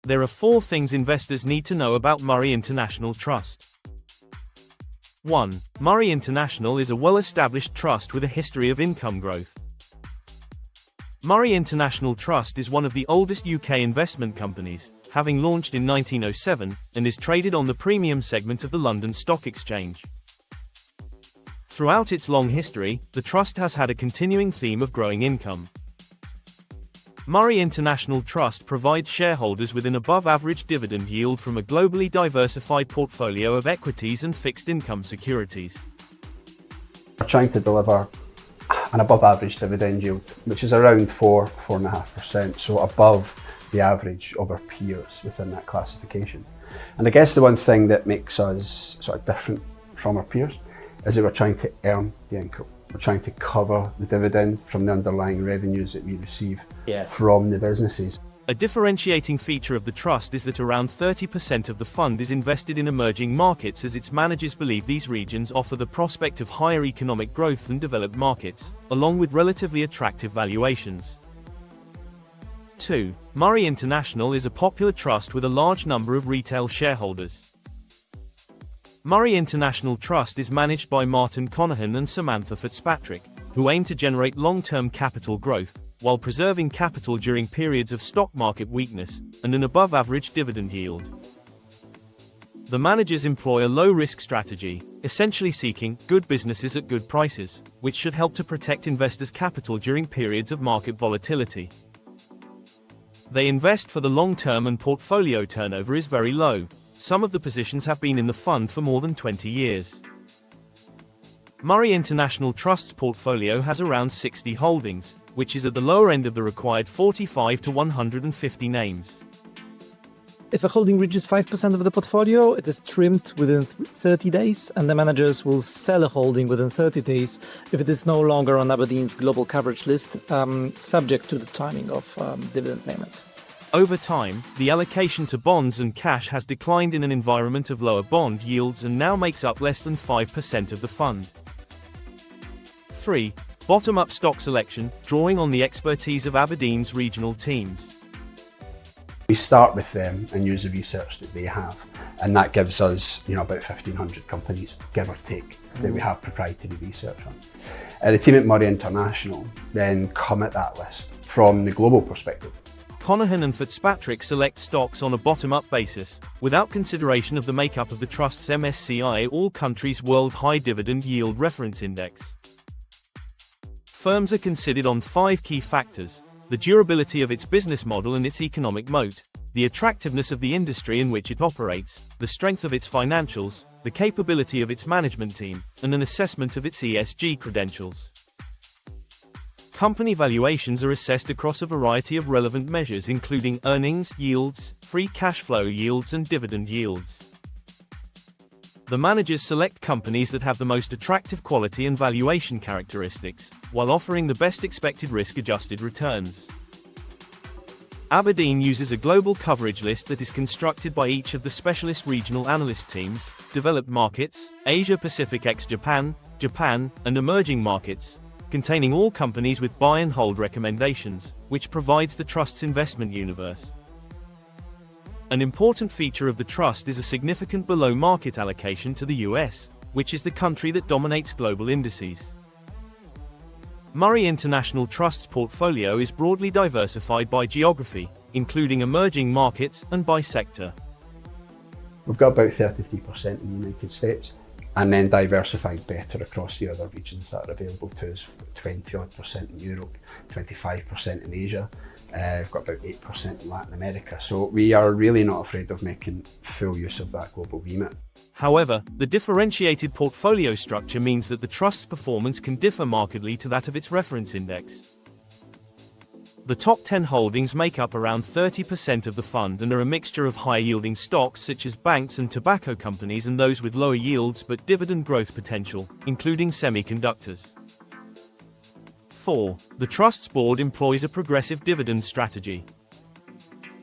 There are 4 things investors need to know about Murray International Trust. 1. Murray International is a well-established trust with a history of income growth. Murray International Trust is one of the oldest UK investment companies, having launched in 1907, and is traded on the premium segment of the London Stock Exchange. Throughout its long history, the trust has had a continuing theme of growing income. Murray International Trust provides shareholders with an above-average dividend yield from a globally diversified portfolio of equities and fixed-income securities. We're trying to deliver an above-average dividend yield, which is around 4–4.5%, so above the average of our peers within that classification. And I guess the one thing that makes us sort of different from our peers is that we're trying to earn the income. We're trying to cover the dividend from the underlying revenues that we receive from the businesses. A differentiating feature of the trust is that around 30% of the fund is invested in emerging markets, as its managers believe these regions offer the prospect of higher economic growth than developed markets, along with relatively attractive valuations. 2. Murray International is a popular trust with a large number of retail shareholders. Murray International Trust is managed by Martin Conahan and Samantha Fitzpatrick, who aim to generate long-term capital growth, while preserving capital during periods of stock market weakness, and an above-average dividend yield. The managers employ a low-risk strategy, essentially seeking good businesses at good prices, which should help to protect investors' capital during periods of market volatility. They invest for the long term and portfolio turnover is very low. Some of the positions have been in the fund for more than 20 years. Murray International Trust's portfolio has around 60 holdings, which is at the lower end of the required 45 to 150 names. If a holding reaches 5% of the portfolio, it is trimmed within 30 days, and the managers will sell a holding within 30 days if it is no longer on Aberdeen's global coverage list, subject to the timing of dividend payments. Over time, the allocation to bonds and cash has declined in an environment of lower bond yields and now makes up less than 5% of the fund. 3. Bottom-up stock selection, drawing on the expertise of Aberdeen's regional teams. We start with them and use the research that they have, and that gives us, about 1,500 companies, give or take, that we have proprietary research on. The team at Murray International then come at that list from the global perspective. Conahan and Fitzpatrick select stocks on a bottom-up basis, without consideration of the makeup of the trust's MSCI All Countries World High Dividend Yield Reference Index. Firms are considered on 5 key factors: the durability of its business model and its economic moat, the attractiveness of the industry in which it operates, the strength of its financials, the capability of its management team, and an assessment of its ESG credentials. Company valuations are assessed across a variety of relevant measures, including earnings yields, free cash flow yields, and dividend yields. The managers select companies that have the most attractive quality and valuation characteristics, while offering the best expected risk-adjusted returns. Aberdeen uses a global coverage list that is constructed by each of the specialist regional analyst teams: developed markets, Asia Pacific ex-Japan, Japan, and emerging markets, containing all companies with buy and hold recommendations, which provides the trust's investment universe. An important feature of the trust is a significant below-market allocation to the US, which is the country that dominates global indices. Murray International Trust's portfolio is broadly diversified by geography, including emerging markets, and by sector. We've got about 33% in the United States, and then diversified better across the other regions that are available to us. 20% in Europe, 25% in Asia, we've got about 8% in Latin America. So we are really not afraid of making full use of that global remit. However, the differentiated portfolio structure means that the trust's performance can differ markedly to that of its reference index. The top 10 holdings make up around 30% of the fund and are a mixture of high-yielding stocks such as banks and tobacco companies and those with lower yields but dividend growth potential, including semiconductors. 4. The trust's board employs a progressive dividend strategy.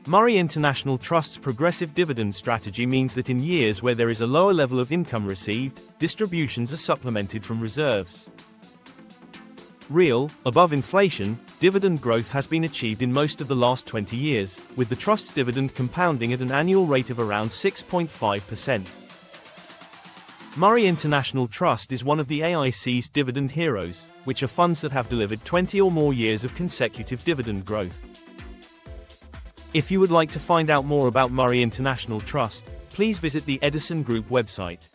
Murray International Trust's progressive dividend strategy means that in years where there is a lower level of income received, distributions are supplemented from reserves. Real, above inflation, dividend growth has been achieved in most of the last 20 years, with the trust's dividend compounding at an annual rate of around 6.5%. Murray International Trust is one of the AIC's dividend heroes, which are funds that have delivered 20 or more years of consecutive dividend growth. If you would like to find out more about Murray International Trust, please visit the Edison Group website.